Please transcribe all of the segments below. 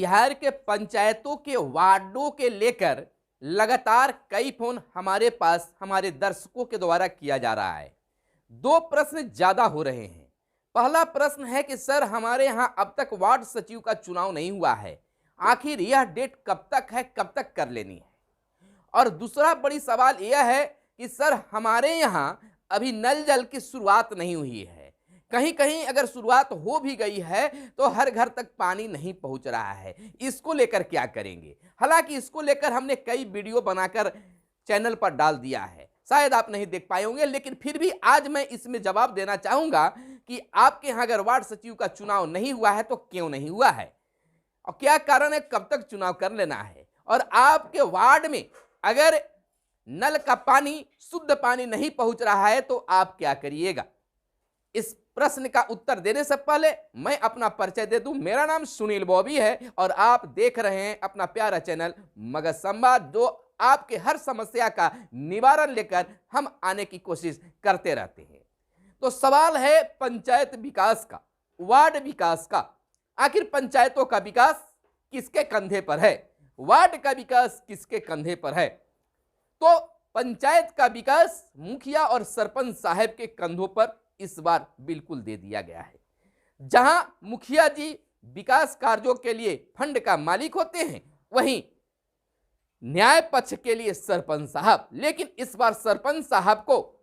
बिहार के पंचायतों के वार्डों के लेकर लगातार कई फोन हमारे पास हमारे दर्शकों के द्वारा किया जा रहा है। दो प्रश्न ज्यादा हो रहे हैं। पहला प्रश्न है कि सर हमारे यहाँ अब तक वार्ड सचिव का चुनाव नहीं हुआ है, आखिर यह डेट कब तक है, कब तक कर लेनी है। और दूसरा बड़ी सवाल यह है कि सर हमारे यहाँ अभी नल जल की शुरुआत नहीं हुई है, कहीं कहीं अगर शुरुआत हो भी गई है तो हर घर तक पानी नहीं पहुंच रहा है, इसको लेकर क्या करेंगे। हालांकि इसको लेकर हमने कई वीडियो बनाकर चैनल पर डाल दिया है, शायद आप नहीं देख पाए होंगे, लेकिन फिर भी आज मैं इसमें जवाब देना चाहूंगा कि आपके यहाँ अगर वार्ड सचिव का चुनाव नहीं हुआ है तो क्यों नहीं हुआ है और क्या कारण है, कब तक चुनाव कर लेना है। और आपके वार्ड में अगर नल का पानी, शुद्ध पानी नहीं पहुंच रहा है तो आप क्या करिएगा। इस प्रश्न का उत्तर देने से पहले मैं अपना परिचय दे दूं। मेरा नाम सुनील बॉबी है और आप देख रहे हैं अपना प्यारा चैनल मगध संवाद, जो आपके हर समस्या का निवारण लेकर हम आने की कोशिश करते रहते हैं। तो सवाल है पंचायत विकास का, वार्ड विकास का। आखिर पंचायतों का विकास किसके कंधे पर है, वार्ड का विकास किसके कंधे पर है। तो पंचायत का विकास मुखिया और सरपंच साहब के कंधों पर इस बार बिल्कुल दे दिया गया है। जहां मुखिया जी विकास कार्यों के लिए फंड का मालिक होते हैं, वहीं न्याय पक्ष के लिए सरपंच साहब। लेकिन इस बार सरपंच साहब को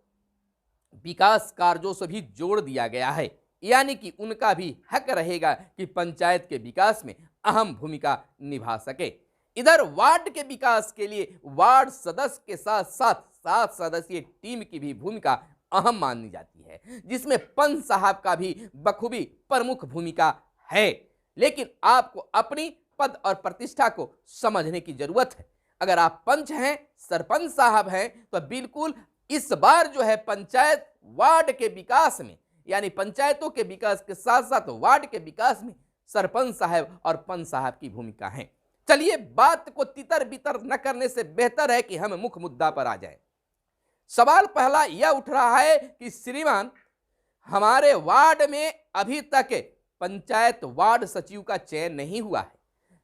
विकास कार्यों से भी जोड़ दिया गया है, यानी कि उनका भी हक रहेगा कि पंचायत के विकास में अहम भूमिका निभा सके। इधर वार्ड के विकास के लिए वार्ड सदस्य के साथ साथ 7 सदस्यीय टीम की भी भूमिका अहम मानी जाती है, जिसमें पंच साहब का भी बखूबी प्रमुख भूमिका है। लेकिन आपको अपनी पद और प्रतिष्ठा को समझने की जरूरत है। अगर आप पंच हैं, सरपंच साहब हैं, तो बिल्कुल इस बार जो है पंचायत वार्ड के विकास में, यानी पंचायतों के विकास के साथ साथ वार्ड के विकास में सरपंच साहब और पंच साहब की भूमिका है। चलिए, बात को तितर बितर न करने से बेहतर है कि हम मुख्य मुद्दा पर आ जाएं। सवाल पहला यह उठ रहा है कि श्रीमान हमारे वार्ड में अभी तक पंचायत वार्ड सचिव का चयन नहीं हुआ है।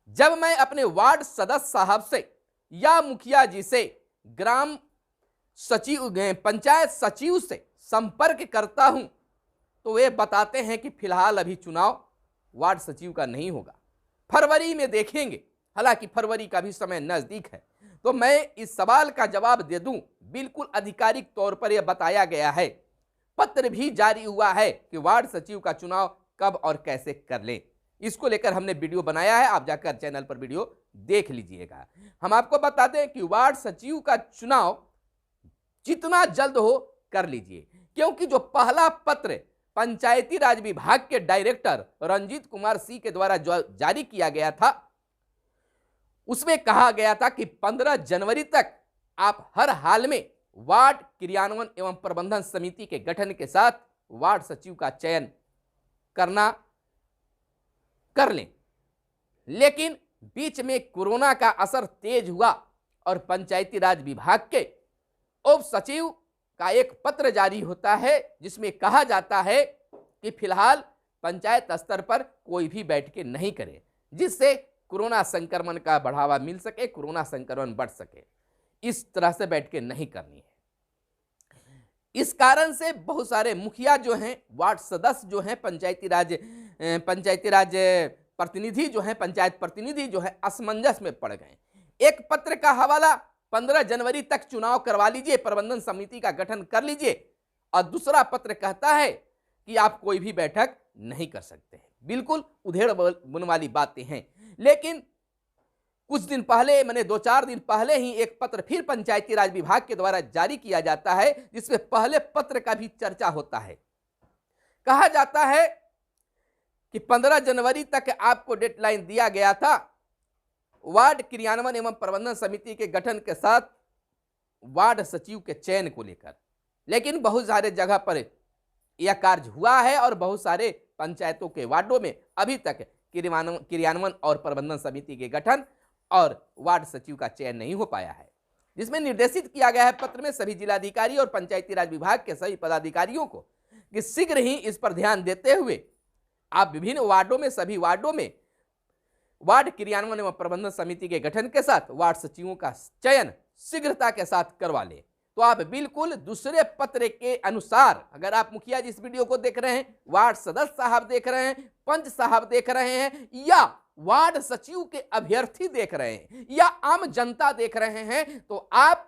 जब मैं अपने वार्ड सदस्य साहब से या मुखिया जी से, ग्राम सचिव, पंचायत सचिव से संपर्क करता हूं तो वे बताते हैं कि फिलहाल अभी चुनाव वार्ड सचिव का नहीं होगा, फरवरी में देखेंगे। हालांकि फरवरी का भी समय नजदीक है। तो मैं इस सवाल का जवाब दे दूं, बिल्कुल आधिकारिक तौर पर यह बताया गया है, पत्र भी जारी हुआ है कि वार्ड सचिव का चुनाव कब और कैसे कर लें। इसको लेकर हमने वीडियो बनाया है, आप जाकर चैनल पर वीडियो देख लीजिएगा। हम आपको बता दें कि वार्ड सचिव का चुनाव जितना जल्द हो कर लीजिए, क्योंकि जो पहला पत्र पंचायती राज विभाग के डायरेक्टर रंजीत कुमार सिंह के द्वारा जारी किया गया था, उसमें कहा गया था कि 15 जनवरी तक आप हर हाल में वार्ड क्रियान्वयन एवं प्रबंधन समिति के गठन के साथ वार्ड सचिव का चयन कर लें। लेकिन बीच में कोरोना का असर तेज हुआ और पंचायती राज विभाग के उप सचिव का एक पत्र जारी होता है, जिसमें कहा जाता है कि फिलहाल पंचायत स्तर पर कोई भी बैठकें नहीं करे, जिससे कोरोना संक्रमण का बढ़ावा मिल सके, कोरोना संक्रमण बढ़ सके। इस तरह से बैठकें नहीं करनी है। इस कारण से बहुत सारे मुखिया जो हैं, वार्ड सदस्य जो हैं, पंचायती राज प्रतिनिधि जो हैं, पंचायत प्रतिनिधि जो है, असमंजस में पड़ गए। एक पत्र का हवाला 15 जनवरी तक चुनाव करवा लीजिए, प्रबंधन समिति का गठन कर लीजिए, और दूसरा पत्र कहता है कि आप कोई भी बैठक नहीं कर सकते हैं। बिल्कुल उधेड़ बुन वाली बातें हैं। लेकिन कुछ दिन पहले, मैंने 2-4 दिन पहले ही एक पत्र फिर पंचायती राज विभाग के द्वारा जारी किया जाता है, जिसमें पहले पत्र का भी चर्चा होता है। कहा जाता है कि 15 जनवरी तक आपको डेडलाइन दिया गया था वार्ड क्रियान्वयन एवं प्रबंधन समिति के गठन के साथ वार्ड सचिव के चयन को लेकर। लेकिन बहुत सारे जगह पर यह कार्य हुआ है और बहुत सारे पंचायतों के वार्डों में अभी तक क्रियान्वयन और प्रबंधन समिति के गठन और वार्ड सचिव का चयन नहीं हो पाया है, जिसमें निर्देशित किया गया है पत्र में सभी जिलाधिकारी और पंचायती राज विभाग के सभी पदाधिकारियों को कि शीघ्र ही इस पर ध्यान देते हुए आप विभिन्न वार्डों में, सभी वार्डों में वार्ड क्रियान्वयन एवं प्रबंधन समिति के गठन के साथ वार्ड सचिवों का चयन शीघ्रता के साथ करवा ले। तो आप बिल्कुल दूसरे पत्र के अनुसार, अगर आप मुखिया जी इस वीडियो को देख रहे हैं, वार्ड सदस्य साहब देख रहे हैं, पंच साहब देख रहे हैं, या वार्ड सचिव के अभ्यर्थी देख रहे हैं, या आम जनता देख रहे हैं, तो आप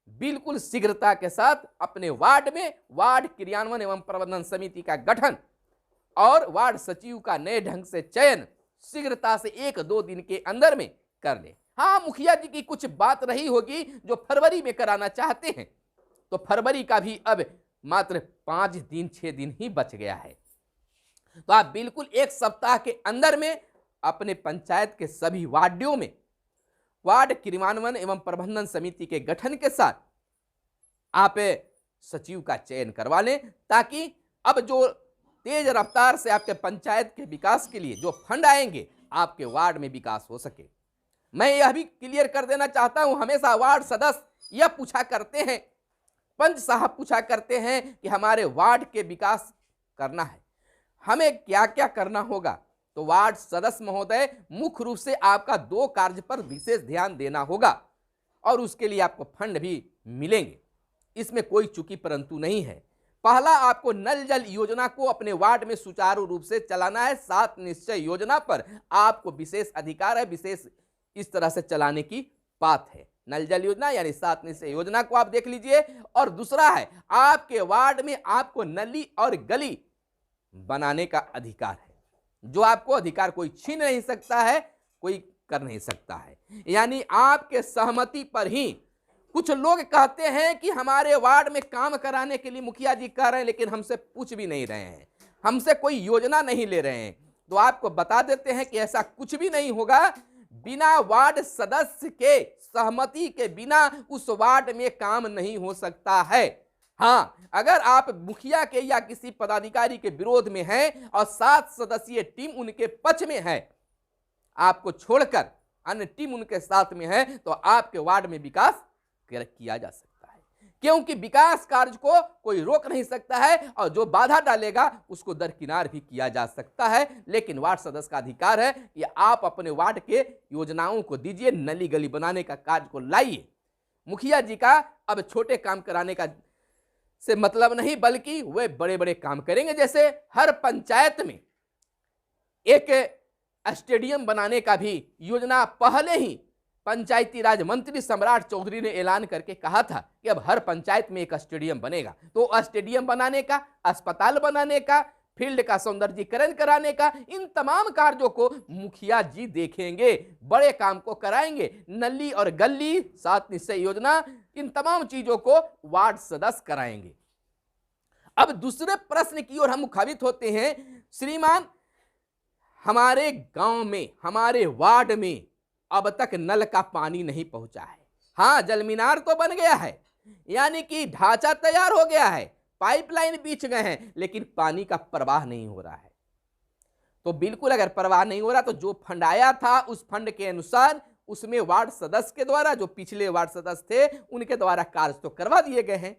बिल्कुल शीघ्रता के साथ अपने वार्ड में वार्ड क्रियान्वयन एवं प्रबंधन समिति का गठन और वार्ड सचिव का नए ढंग से चयन शीघ्रता से 1-2 दिन के अंदर में कर ले। हाँ, मुखिया जी की कुछ बात रही होगी जो फरवरी में कराना चाहते हैं, तो फरवरी का भी अब मात्र 5 दिन 6 दिन ही बच गया है। तो आप बिल्कुल 1 सप्ताह के अंदर में अपने पंचायत के सभी वार्डों में वार्ड क्रियान्वयन एवं प्रबंधन समिति के गठन के साथ आप सचिव का चयन करवा लें, ताकि अब जो तेज रफ्तार से आपके पंचायत के विकास के लिए जो फंड आएंगे, आपके वार्ड में विकास हो सके। मैं यह भी क्लियर कर देना चाहता हूं, हमेशा वार्ड सदस्य यह पूछा करते हैं, पंच साहब पूछा करते हैं कि हमारे वार्ड के विकास करना है, हमें क्या क्या करना होगा। तो वार्ड सदस्य महोदय, मुख्य रूप से आपका 2 कार्य पर विशेष ध्यान देना होगा और उसके लिए आपको फंड भी मिलेंगे, इसमें कोई चूकी परंतु नहीं है। पहला, आपको नल जल योजना को अपने वार्ड में सुचारू रूप से चलाना है। 7 निश्चय योजना पर आपको विशेष अधिकार है, विशेष इस तरह से चलाने की बात है। नल जल योजना यानी 7 निश्चय योजना को आप देख लीजिए। और दूसरा है, आपके वार्ड में आपको नली और गली बनाने का अधिकार है, जो आपको अधिकार कोई छीन नहीं सकता है, कोई कर नहीं सकता है। यानी आपके सहमति पर ही कुछ लोग कहते हैं कि हमारे वार्ड में काम कराने के लिए मुखिया जी कह रहे हैं, लेकिन हमसे पूछ भी नहीं रहे हैं, हमसे कोई योजना नहीं ले रहे हैं। तो आपको बता देते हैं कि ऐसा कुछ भी नहीं होगा। बिना वार्ड सदस्य के सहमति के बिना उस वार्ड में काम नहीं हो सकता है। हाँ, अगर आप मुखिया के या किसी पदाधिकारी के विरोध में हैं और 7 सदस्यीय टीम उनके पक्ष में है, आपको छोड़कर अन्य टीम उनके साथ में है, तो आपके वार्ड में विकास किया जा सकता है, क्योंकि विकास कार्य को कोई रोक नहीं सकता है और जो बाधा डालेगा उसको दरकिनार भी किया जा सकता है। लेकिन वार्ड सदस्य का अधिकार है कि आप अपने वार्ड के योजनाओं को दीजिए, नली गली बनाने का कार्य को लाइए। मुखिया जी का अब छोटे काम कराने का से मतलब नहीं, बल्कि वे बड़े बड़े काम करेंगे। जैसे हर पंचायत में एक स्टेडियम बनाने का भी योजना पहले ही पंचायती राज मंत्री सम्राट चौधरी ने ऐलान करके कहा था कि अब हर पंचायत में एक स्टेडियम बनेगा। तो स्टेडियम बनाने का, अस्पताल बनाने का, फील्ड का सौंदर्यीकरण कराने का, इन तमाम कार्यों को मुखिया जी देखेंगे, बड़े काम को कराएंगे। नली और गली, 7 निश्चय योजना, इन तमाम चीजों को वार्ड सदस्य कराएंगे। अब दूसरे प्रश्न की ओर हम मुखाबित होते हैं। श्रीमान, हमारे गांव में, हमारे वार्ड में अब तक नल का पानी नहीं पहुंचा है। हाँ, जल मीनार तो बन गया है, यानी कि ढांचा तैयार हो गया है, पाइपलाइन बीछ गए हैं, लेकिन पानी का प्रवाह नहीं हो रहा है। तो बिल्कुल अगर प्रवाह नहीं हो रहा तो जो फंड आया था उस फंड के अनुसार उसमें वार्ड सदस्य के द्वारा, जो पिछले वार्ड सदस्य थे उनके द्वारा कार्य तो करवा दिए गए हैं।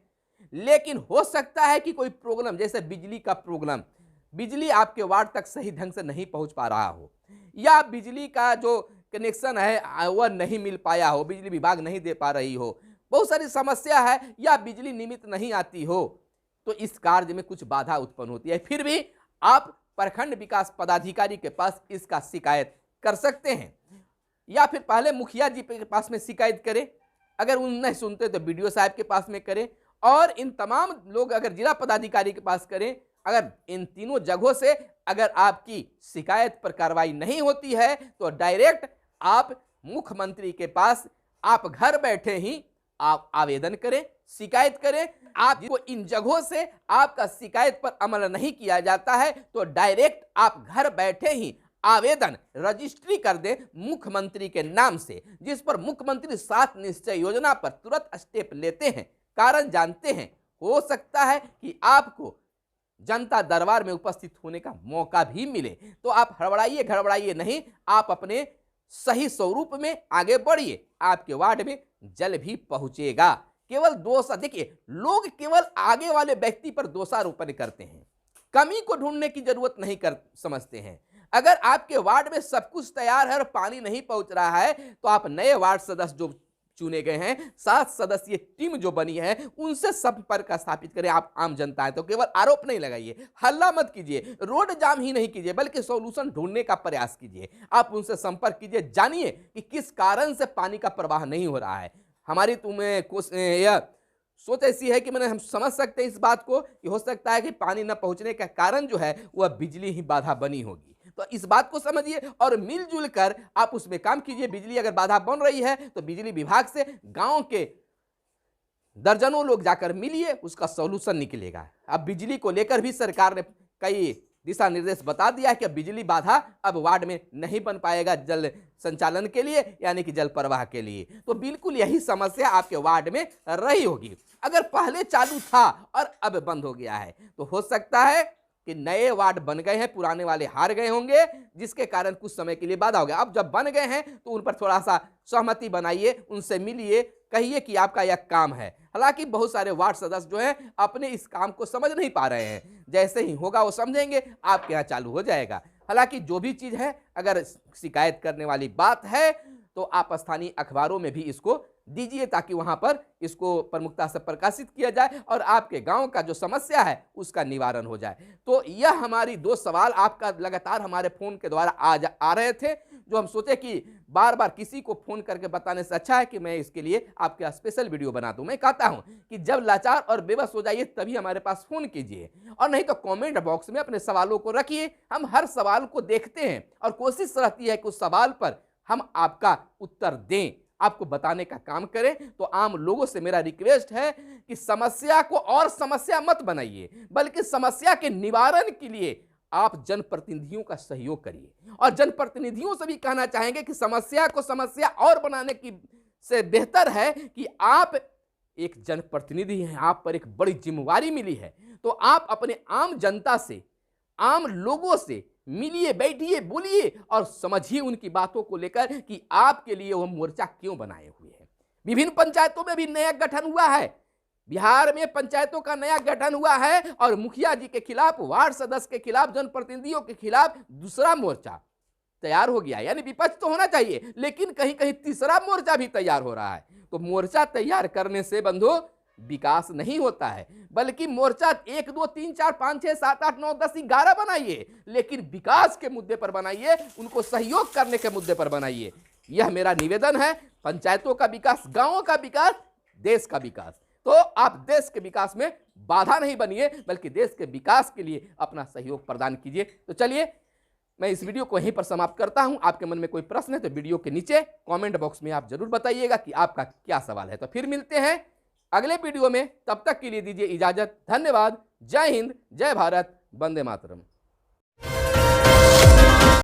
लेकिन हो सकता है कि कोई प्रॉब्लम, जैसे बिजली का प्रॉब्लम, बिजली आपके वार्ड तक सही ढंग से नहीं पहुंच पा रहा हो, या बिजली का जो कनेक्शन है वह नहीं मिल पाया हो, बिजली विभाग नहीं दे पा रही हो, बहुत सारी समस्या है, या बिजली नियमित नहीं आती हो, तो इस कार्य में कुछ बाधा उत्पन्न होती है। फिर भी आप प्रखंड विकास पदाधिकारी के पास इसका शिकायत कर सकते हैं, या फिर पहले मुखिया जी के पास में शिकायत करें, अगर उन नहीं सुनते तो बीडीओ साहब के पास में करें, और इन तमाम लोग अगर जिला पदाधिकारी के पास करें। अगर इन तीनों जगहों से अगर आपकी शिकायत पर कार्रवाई नहीं होती है तो डायरेक्ट आप मुख्यमंत्री के पास आप घर बैठे ही आप आवेदन करें, शिकायत करें। आपको इन जगहों से आपका शिकायत पर अमल नहीं किया जाता है तो डायरेक्ट आप घर बैठे ही आवेदन रजिस्ट्री कर दें मुख्यमंत्री के नाम से, जिस पर मुख्यमंत्री 7 निश्चय योजना पर तुरंत स्टेप लेते हैं। कारण जानते हैं, हो सकता है कि आपको जनता दरबार में उपस्थित होने का मौका भी मिले, तो आप हड़बड़ाइए घड़बड़ाइए नहीं, आप अपने सही स्वरूप में आगे बढ़िए, आपके वार्ड में जल भी पहुंचेगा। केवल दोष, देखिए लोग केवल आगे वाले व्यक्ति पर दोषारोपण करते हैं, कमी को ढूंढने की जरूरत नहीं कर समझते हैं। अगर आपके वार्ड में सब कुछ तैयार है और पानी नहीं पहुंच रहा है तो आप नए वार्ड सदस्य जो चुने गए हैं 7 सदस्यीय टीम जो बनी है उनसे संपर्क स्थापित करें। आप आम जनता है तो केवल आरोप नहीं लगाइए, हल्ला मत कीजिए, रोड जाम ही नहीं कीजिए, बल्कि सॉल्यूशन ढूंढने का प्रयास कीजिए। आप उनसे संपर्क कीजिए, जानिए कि किस कारण से पानी का प्रवाह नहीं हो रहा है। हमारी यह सोच ऐसी है कि हम समझ सकते हैं इस बात को कि हो सकता है कि पानी न पहुंचने का कारण जो है वह बिजली ही बाधा बनी होगी। तो इस बात को समझिए और मिलजुल कर आप उसमें काम कीजिए। बिजली अगर बाधा बन रही है तो बिजली विभाग से गांव के दर्जनों लोग जाकर मिलिए, उसका सॉल्यूशन निकलेगा। अब बिजली को लेकर भी सरकार ने कई दिशा निर्देश बता दिया है कि अब बिजली बाधा अब वार्ड में नहीं बन पाएगा जल संचालन के लिए, यानी कि जल प्रवाह के लिए। तो बिल्कुल यही समस्या आपके वार्ड में रही होगी। अगर पहले चालू था और अब बंद हो गया है तो हो सकता है कि नए वार्ड बन गए हैं, पुराने वाले हार गए होंगे, जिसके कारण कुछ समय के लिए बाधा हो गया। अब जब बन गए हैं तो उन पर थोड़ा सा सहमति बनाइए, उनसे मिलिए, कहिए कि आपका यह काम है। हालांकि बहुत सारे वार्ड सदस्य जो हैं अपने इस काम को समझ नहीं पा रहे हैं, जैसे ही होगा वो समझेंगे, आपके यहाँ चालू हो जाएगा। हालांकि जो भी चीज है, अगर शिकायत करने वाली बात है तो आप स्थानीय अखबारों में भी इसको दीजिए ताकि वहां पर इसको प्रमुखता से प्रकाशित किया जाए और आपके गांव का जो समस्या है उसका निवारण हो जाए। तो यह हमारी 2 सवाल आपका लगातार हमारे फोन के द्वारा आ रहे थे, जो हम सोचे कि बार बार किसी को फोन करके बताने से अच्छा है कि मैं इसके लिए आपके स्पेशल वीडियो बना दूं। मैं कहता हूं कि जब लाचार और बेबस हो जाइए तभी हमारे पास फोन कीजिए, और नहीं तो कमेंट बॉक्स में अपने सवालों को रखिए। हम हर सवाल को देखते हैं और कोशिश रहती है कि उस सवाल पर हम आपका उत्तर दें, आपको बताने का काम करें। तो आम लोगों से मेरा रिक्वेस्ट है कि समस्या को और समस्या मत बनाइए, बल्कि समस्या के निवारण के लिए आप जनप्रतिनिधियों का सहयोग करिए। और जनप्रतिनिधियों से भी कहना चाहेंगे कि समस्या को समस्या और बनाने की से बेहतर है कि आप एक जनप्रतिनिधि हैं, आप पर एक बड़ी जिम्मेवारी मिली है, तो आप अपने आम जनता से, आम लोगों से मिलिए, बैठिए, बोलिए और समझिए उनकी बातों को लेकर कि आपके लिए वो मोर्चा क्यों बनाए हुए हैं। विभिन्न पंचायतों में भी नया गठन हुआ है, बिहार में पंचायतों का नया गठन हुआ है और मुखिया जी के खिलाफ, वार्ड सदस्य के खिलाफ, जनप्रतिनिधियों के खिलाफ दूसरा मोर्चा तैयार हो गया। यानी विपक्ष तो होना चाहिए, लेकिन कहीं कहीं तीसरा मोर्चा भी तैयार हो रहा है। तो मोर्चा तैयार करने से बंधु विकास नहीं होता है, बल्कि मोर्चा 1 2 3 4 5 6 7 8 9 10 11 बनाइए, लेकिन विकास के मुद्दे पर बनाइए, उनको सहयोग करने के मुद्दे पर बनाइए। यह मेरा निवेदन है। पंचायतों का विकास, गांवों का विकास, देश का विकास। तो आप देश के विकास में बाधा नहीं बनिए, बल्कि देश के विकास के लिए अपना सहयोग प्रदान कीजिए। तो चलिए, मैं इस वीडियो को यहीं पर समाप्त करता हूं। आपके मन में कोई प्रश्न है तो वीडियो के नीचे कमेंट बॉक्स में आप जरूर बताइएगा कि आपका क्या सवाल है। तो फिर मिलते हैं अगले वीडियो में, तब तक के लिए दीजिए इजाजत। धन्यवाद। जय हिंद, जय भारत, वंदे मातरम।